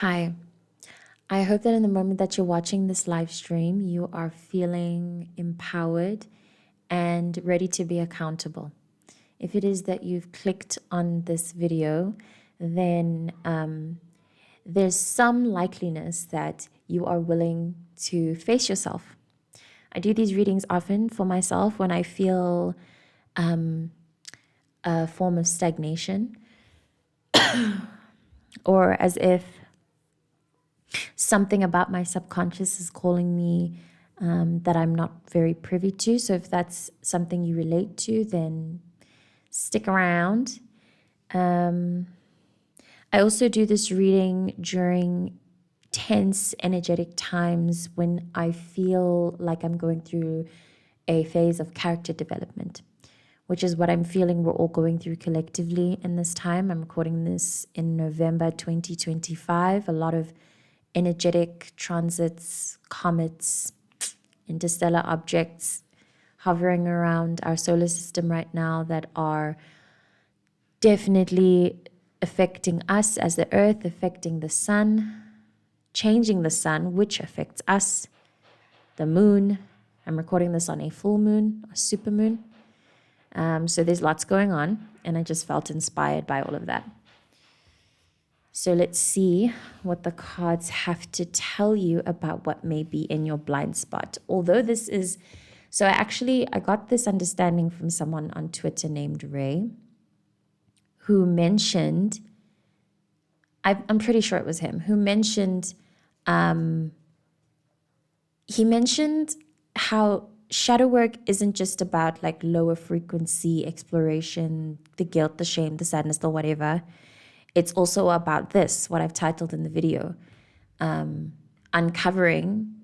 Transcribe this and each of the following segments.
Hi, I hope that in the moment that you're watching this live stream, you are feeling empowered and ready to be accountable. If it is that you've clicked on this video, then there's some likeliness that you are willing to face yourself. I do these readings often for myself when I feel a form of stagnation or as if something about my subconscious is calling me that I'm not very privy to. So if that's something you relate to, then stick around. I also do this reading during tense, energetic times when I feel like I'm going through a phase of character development, which is what I'm feeling we're all going through collectively in this time. I'm recording this in November 2025. A lot of energetic transits, comets, interstellar objects hovering around our solar system right now that are definitely affecting us as the earth, affecting the sun, changing the sun, which affects us, the moon. I'm recording this on a full moon, a super moon. So there's lots going on, and I just felt inspired by all of that. So let's see what the cards have to tell you about what may be in your blind spot. Although this is, so I got this understanding from someone on Twitter named Ray, who mentioned, I'm pretty sure it was him, who mentioned, he mentioned how shadow work isn't just about like lower frequency exploration, the guilt, the shame, the sadness, the whatever. It's also about this, what I've titled in the video, uncovering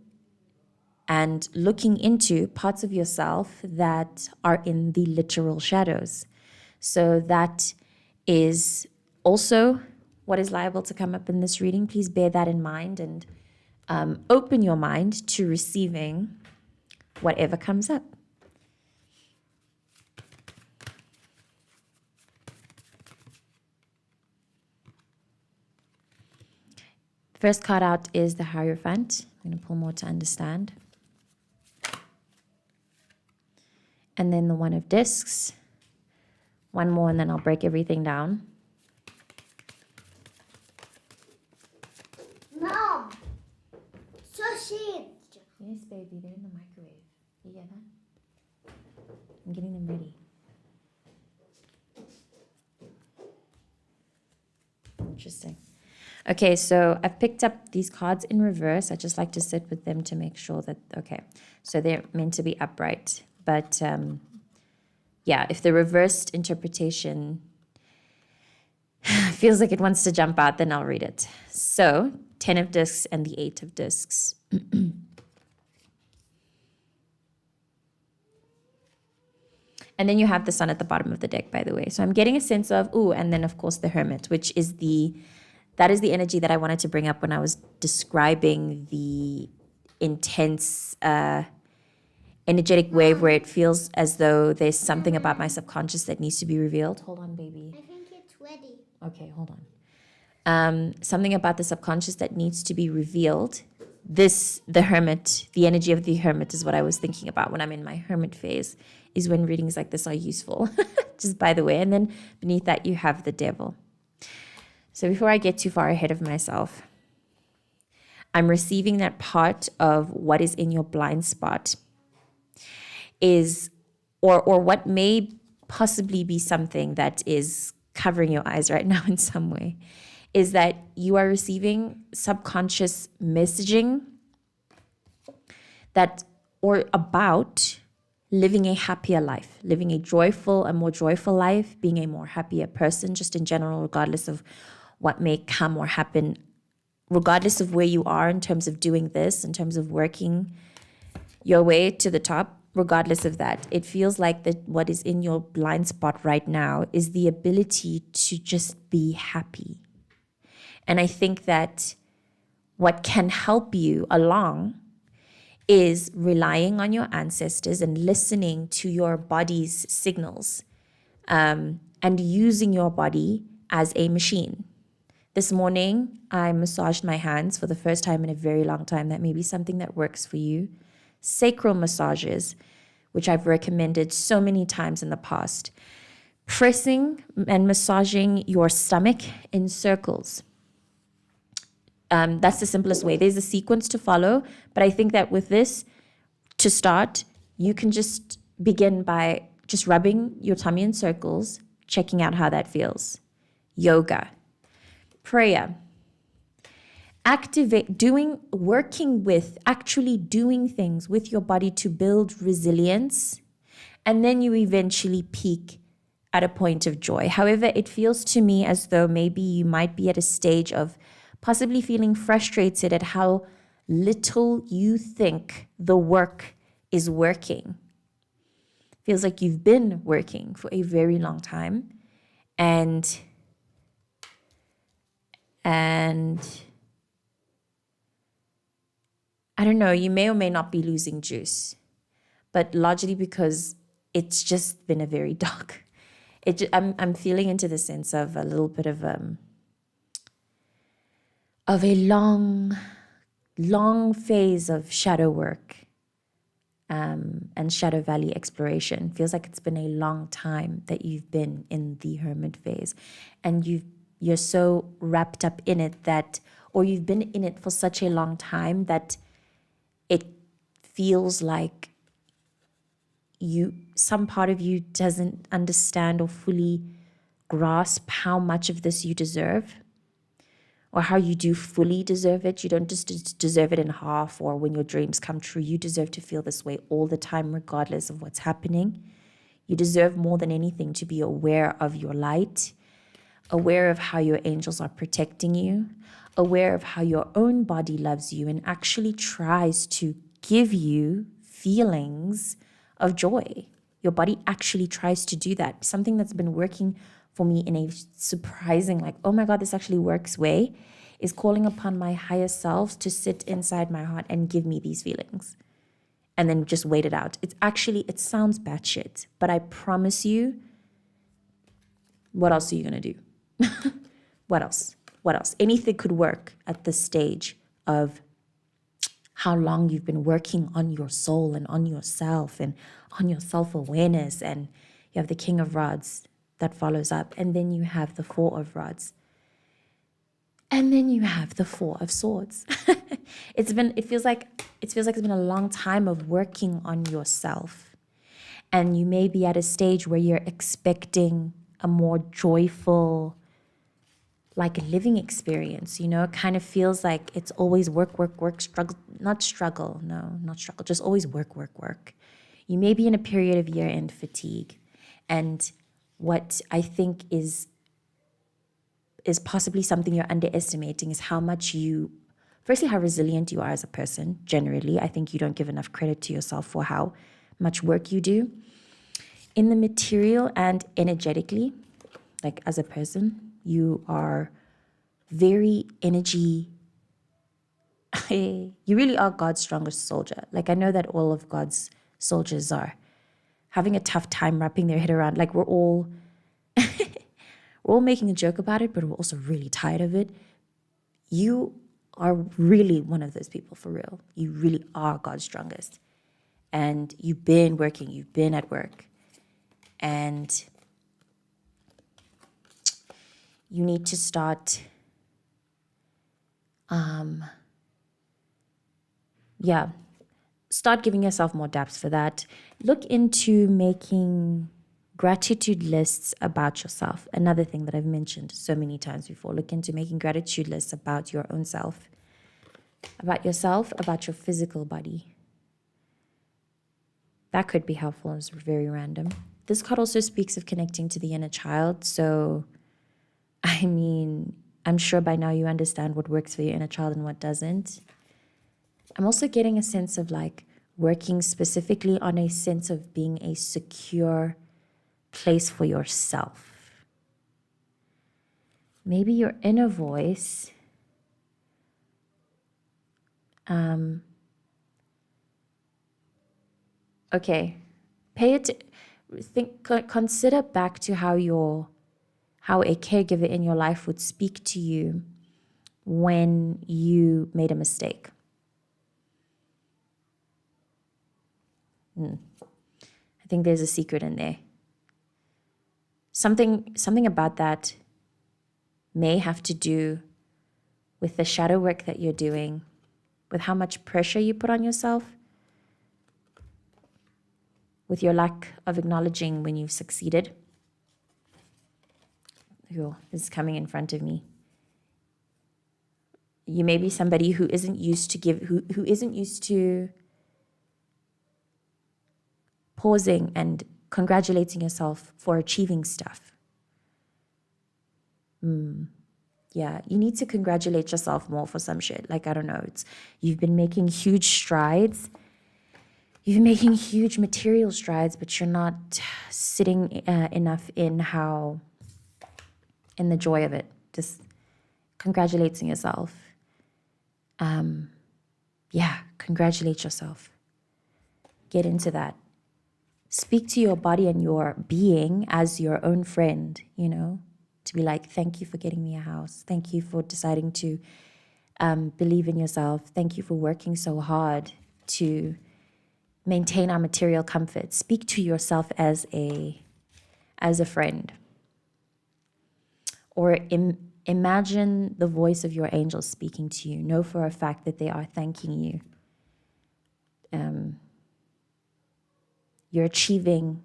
and looking into parts of yourself that are in the literal shadows. So that is also what is liable to come up in this reading. Please bear that in mind and open your mind to receiving whatever comes up. First card out is the Hierophant. I'm going to pull more to understand. And then the One of Discs. One more and then I'll break everything down. Mom, sausage. Yes, baby, they're in the microwave. You get that? I'm getting them ready. Interesting. Okay, so I've picked up these cards in reverse. I just like to sit with them to make sure that, okay, so they're meant to be upright. But yeah, if the reversed interpretation feels like it wants to jump out, then I'll read it. So 10 of discs and the 8 of discs. And then you have the Sun at the bottom of the deck, by the way. So I'm getting a sense of, and then of course the Hermit, which is that is the energy that I wanted to bring up when I was describing the intense energetic wave where it feels as though there's something about my subconscious that needs to be revealed. Hold on, baby. I think it's ready. Okay, hold on. Something about the subconscious that needs to be revealed. The Hermit, the energy of the Hermit is what I was thinking about when I'm in my Hermit phase, is when readings like this are useful, just by the way. And then beneath that, you have the Devil. So before I get too far ahead of myself, I'm receiving that part of what is in your blind spot is, or what may possibly be something that is covering your eyes right now in some way, is that you are receiving subconscious messaging that, or about living a happier life, living a more joyful life, being a more happier person, just in general, regardless of what may come or happen, regardless of where you are in terms of doing this, in terms of working your way to the top, regardless of that, it feels like that what is in your blind spot right now is the ability to just be happy. And I think that what can help you along is relying on your ancestors and listening to your body's signals, and using your body as a machine. This morning, I massaged my hands for the first time in a very long time. That may be something that works for you. Sacral massages, which I've recommended so many times in the past. Pressing and massaging your stomach in circles. That's the simplest way. There's a sequence to follow, but I think that with this, to start, you can just begin by just rubbing your tummy in circles, checking out how that feels. Yoga, prayer, actually doing things with your body to build resilience, and then you eventually peak at a point of joy. However, it feels to me as though maybe you might be at a stage of possibly feeling frustrated at how little you think the work is working. Feels like you've been working for a very long time, and I don't know, you may or may not be losing juice, but largely because it's just been a very dark. I'm feeling into the sense of a little bit of a long phase of shadow work and shadow valley exploration. Feels like it's been a long time that you've been in the hermit phase, and you're so wrapped up in it that, or you've been in it for such a long time that it feels like some part of you doesn't understand or fully grasp how much of this you deserve, or how you do fully deserve it. You don't just deserve it in half or when your dreams come true. You deserve to feel this way all the time, regardless of what's happening. You deserve more than anything to be aware of your light, aware of how your angels are protecting you, aware of how your own body loves you and actually tries to give you feelings of joy. Your body actually tries to do that. Something that's been working for me in a surprising, like, oh my God, this actually works way, is calling upon my higher self to sit inside my heart and give me these feelings. And then just wait it out. It sounds batshit, but I promise you, what else are you going to do? What else? Anything could work at this stage of how long you've been working on your soul and on yourself and on your self-awareness. And you have the King of Rods that follows up. And then you have the Four of Rods. And then you have the Four of Swords. It feels like it's been a long time of working on yourself. And you may be at a stage where you're expecting a more joyful, like a living experience, it kind of feels like it's always work, struggle, not struggle, just always work. You may be in a period of year-end fatigue. And what I think is possibly something you're underestimating is how resilient you are as a person, generally. I think you don't give enough credit to yourself for how much work you do. In the material and energetically, like as a person, you are very energy. You really are God's strongest soldier. Like, I know that all of God's soldiers are having a tough time wrapping their head around. Like, we're all making a joke about it, but we're also really tired of it. You are really one of those people, for real. You really are God's strongest. And you've been working, you've been at work. And you need to start, start giving yourself more depth for that. Look into making gratitude lists about yourself. Another thing that I've mentioned so many times before. Look into making gratitude lists about your own self, about yourself, about your physical body. That could be helpful. It's very random. This card also speaks of connecting to the inner child. So, I mean, I'm sure by now you understand what works for your inner child and what doesn't. I'm also getting a sense of like working specifically on a sense of being a secure place for yourself. Maybe your inner voice consider back to how how a caregiver in your life would speak to you when you made a mistake. I think there's a secret in there. Something about that may have to do with the shadow work that you're doing, with how much pressure you put on yourself, with your lack of acknowledging when you've succeeded. Oh, this is coming in front of me. You may be somebody who isn't used to who isn't used to pausing and congratulating yourself for achieving stuff. Yeah, you need to congratulate yourself more for some shit. Like, I don't know, you've been making huge strides. You've been making huge material strides, but you're not sitting enough in the joy of it. Just congratulating yourself. Yeah, congratulate yourself. Get into that. Speak to your body and your being as your own friend, to be like, thank you for getting me a house. Thank you for deciding to believe in yourself. Thank you for working so hard to maintain our material comfort. Speak to yourself as a friend. Or imagine the voice of your angels speaking to you. Know for a fact that they are thanking you. You're achieving.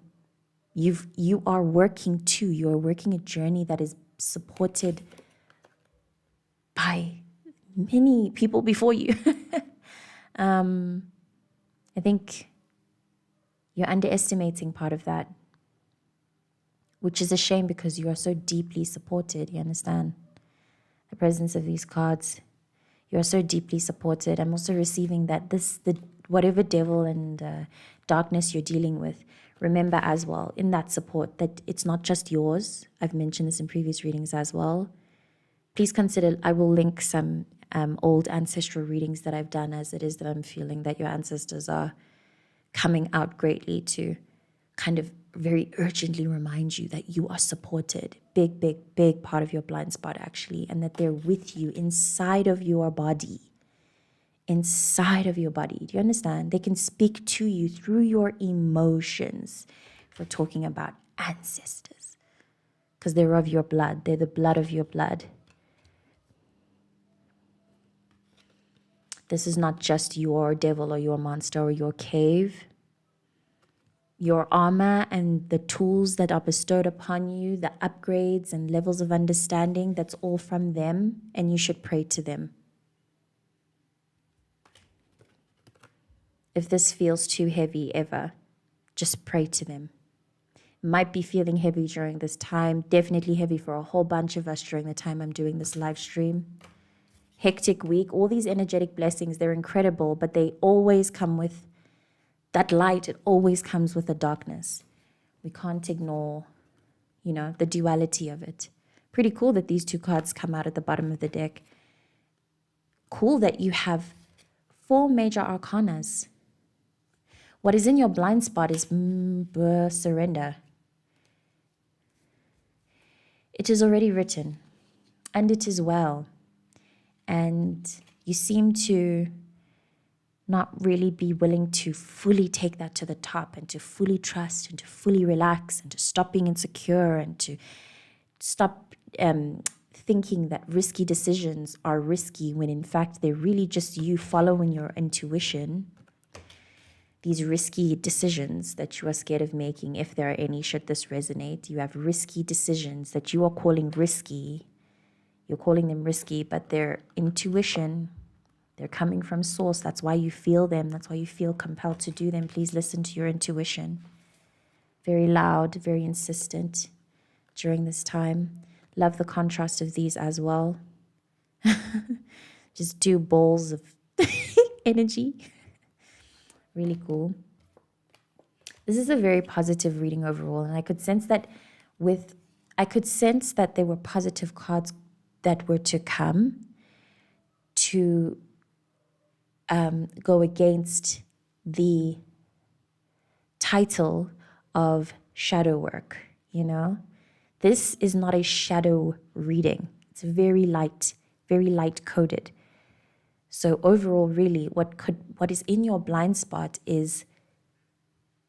You are working too. You are working a journey that is supported by many people before you. I think you're underestimating part of that, which is a shame because you are so deeply supported. You understand the presence of these cards. You are so deeply supported. I'm also receiving that whatever devil and darkness you're dealing with, remember as well in that support that it's not just yours. I've mentioned this in previous readings as well. Please consider, I will link some old ancestral readings that I've done, as it is that I'm feeling that your ancestors are coming out greatly to kind of very urgently remind you that you are supported. Big, big, big part of your blind spot actually, and that they're with you inside of your body. Inside of your body. Do you understand? They can speak to you through your emotions. If we're talking about ancestors, because they're of your blood. They're the blood of your blood. This is not just your devil or your monster or your cave. Your armor and the tools that are bestowed upon you, the upgrades and levels of understanding, that's all from them, and you should pray to them. If this feels too heavy ever, just pray to them. Might be feeling heavy during this time, definitely heavy for a whole bunch of us during the time I'm doing this live stream. Hectic week, all these energetic blessings, they're incredible, but they always come with that light. It always comes with the darkness. We can't ignore, the duality of it. Pretty cool that these two cards come out at the bottom of the deck. Cool that you have 4 major arcanas. What is in your blind spot is surrender. It is already written, and it is well. And you seem to not really be willing to fully take that to the top and to fully trust and to fully relax and to stop being insecure and to stop thinking that risky decisions are risky when in fact they're really just you following your intuition. These risky decisions that you are scared of making, if there are any, should this resonate, you have risky decisions that you are calling risky. You're calling them risky, but they're intuition. They're coming from source. That's why you feel them. That's why you feel compelled to do them. Please listen to your intuition. Very loud, very insistent during this time. Love the contrast of these as well. Just 2 balls of energy. Really cool. This is a very positive reading overall, and I could sense that there were positive cards that were to come to go against the title of shadow work, This is not a shadow reading. It's very light coded. So overall, really, what is in your blind spot is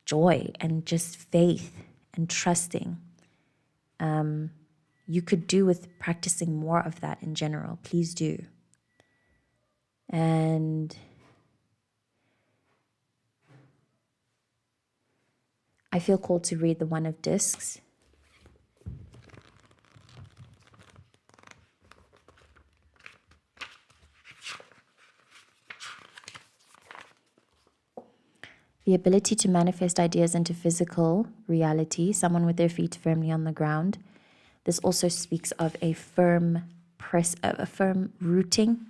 joy and just faith and trusting. You could do with practicing more of that in general. Please do. And I feel called to read the One of Discs. The ability to manifest ideas into physical reality, someone with their feet firmly on the ground. This also speaks of a firm rooting.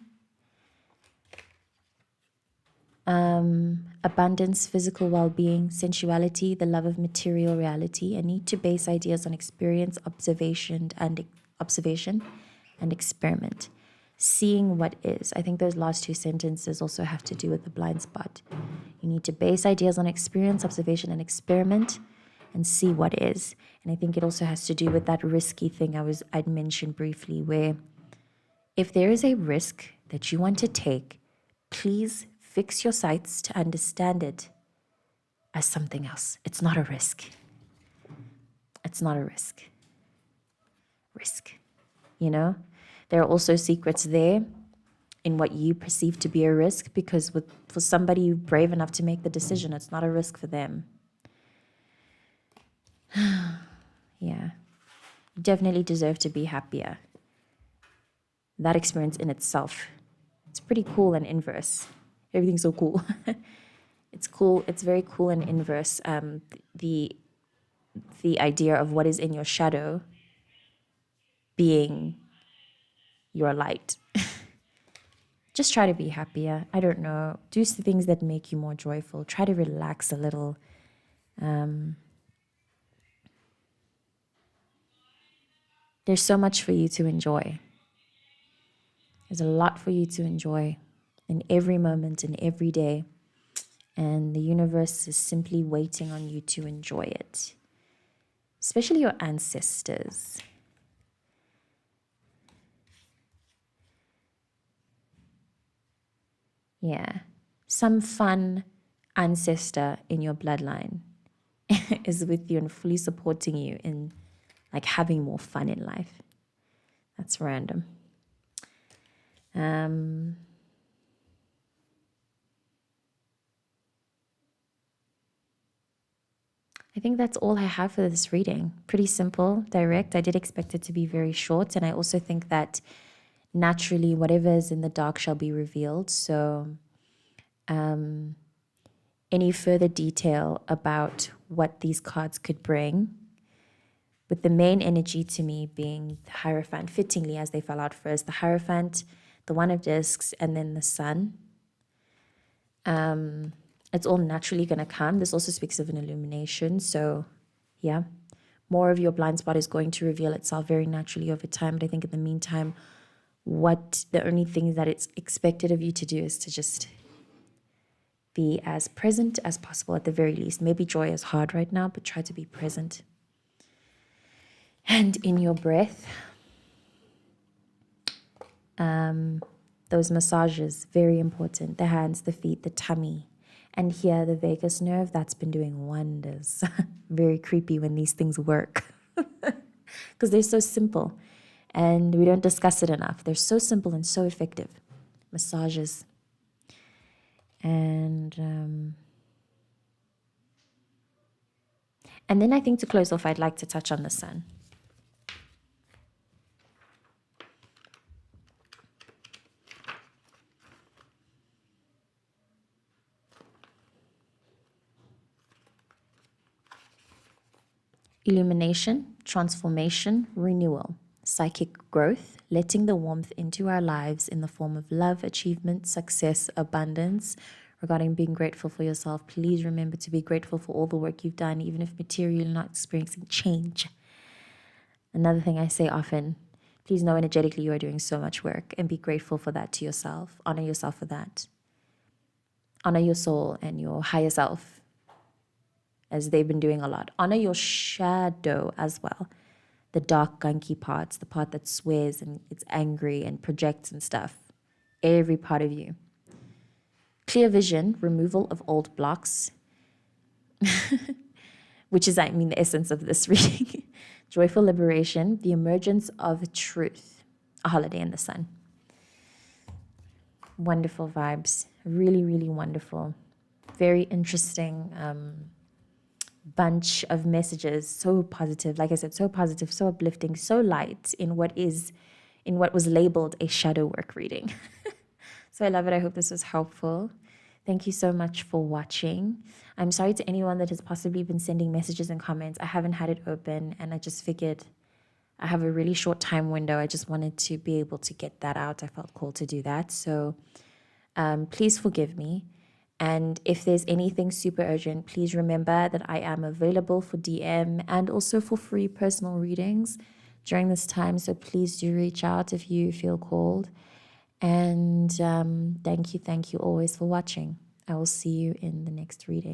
Abundance, physical well-being, sensuality, the love of material reality, a need to base ideas on experience, observation, and experiment. Seeing what is. I think those last two sentences also have to do with the blind spot. You need to base ideas on experience, observation, and experiment, and see what is. And I think it also has to do with that risky thing I'd mentioned briefly, where if there is a risk that you want to take, please fix your sights to understand it as something else. It's not a risk. It's not a risk. Risk. You know? There are also secrets there in what you perceive to be a risk, because for somebody brave enough to make the decision, it's not a risk for them. Yeah. You definitely deserve to be happier. That experience in itself, it's pretty cool and inverse. Everything's so cool. It's cool. It's very cool and inverse. The idea of what is in your shadow being your light. Just try to be happier. I don't know. Do things that make you more joyful. Try to relax a little. There's so much for you to enjoy. There's a lot for you to enjoy in every moment, in every day. And the universe is simply waiting on you to enjoy it. Especially your ancestors. Yeah. Some fun ancestor in your bloodline is with you and fully supporting you in like having more fun in life. That's random. I think that's all I have for this reading. Pretty simple, direct. I did expect it to be very short. And I also think that naturally whatever is in the dark shall be revealed. So any further detail about what these cards could bring, with the main energy to me being the Hierophant, fittingly as they fell out first, the Hierophant, the One of Discs, and then the Sun. It's all naturally going to come. This also speaks of an illumination. So, yeah, more of your blind spot is going to reveal itself very naturally over time. But I think in the meantime, the only thing that it's expected of you to do is to just be as present as possible at the very least. Maybe joy is hard right now, but try to be present. And in your breath, those massages, very important. The hands, the feet, the tummy. And here, the vagus nerve, that's been doing wonders. Very creepy when these things work. Because they're so simple. And we don't discuss it enough. They're so simple and so effective. Massages. And then I think to close off, I'd like to touch on the Sun. Illumination, transformation, renewal, psychic growth, letting the warmth into our lives in the form of love, achievement, success, abundance. Regarding being grateful for yourself, please remember to be grateful for all the work you've done, even if materially you're not experiencing change. Another thing I say often, please know energetically you are doing so much work and be grateful for that to yourself. Honor yourself for that. Honor your soul and your higher self, as they've been doing a lot. Honor your shadow as well. the dark, gunky parts, the part that swears and it's angry and projects and stuff. Every part of you. Clear vision, removal of old blocks, which is, I mean, the essence of this reading. Joyful liberation, the emergence of truth, a holiday in the sun. Wonderful vibes. Really, really wonderful. Very interesting bunch of messages. So positive. Like I said, so positive, so uplifting, so light in what was labeled a shadow work reading. So I love it. I hope this was helpful. Thank you so much for watching. I'm sorry to anyone that has possibly been sending messages and comments. I haven't had it open, and I just figured I have a really short time window. I just wanted to be able to get that out. I felt called to do that. So please forgive me. And if there's anything super urgent, please remember that I am available for DM and also for free personal readings during this time. So please do reach out if you feel called. And thank you always for watching. I will see you in the next reading.